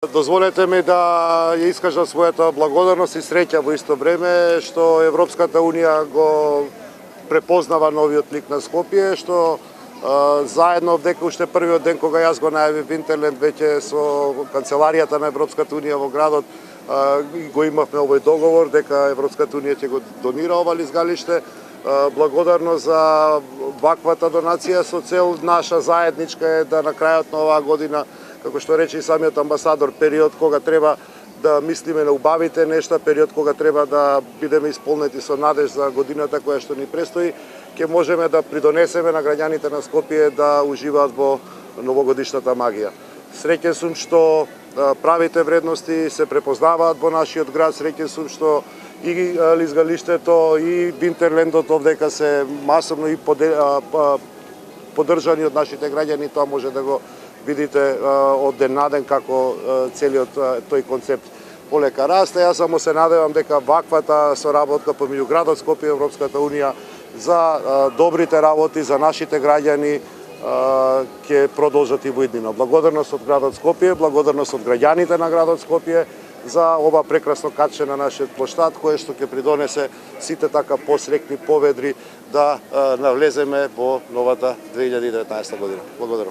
Дозволете ми да ја искажам својата благодарност и среќа во исто време што Европската Унија го препознава новиот лик на Скопје, што заедно дека уште првиот ден кога јас го најавив Винтерленд веќе со канцеларијата на Европската Унија во градот го имавме овој договор дека Европската Унија ќе го донира ова лизгалиште. Благодарно за ваквата донација со цел наша заедничка е да на крајот на оваа година, како што рече и самиот амбасадор, период кога треба да мислиме на убавите нешта, период кога треба да бидеме исполнети со надеж за годината која што ни престои, ќе можеме да придонесеме на граѓаните на Скопје да уживаат во новогодишната магија. Среќен сум што правите вредности се препознаваат во нашиот град, среќен сум што и лизгалиштето и Винтерлендот овдека се масовно и поддржани од нашите граѓани. Тоа може да го видите од ден на ден како целиот тој концепт полека расте. Јас само се надевам дека ваквата соработка помеѓу градот Скопје и Европската Унија за добрите работи за нашите граѓани ќе продолжат и во иднина. Благодарност од градот Скопје, благодарност од граѓаните на градот Скопје за ова прекрасно каче на нашиот плоштад, кое што ќе придонесе сите така посрекни, поведри да навлеземе во новата 2019 година. Благодарам.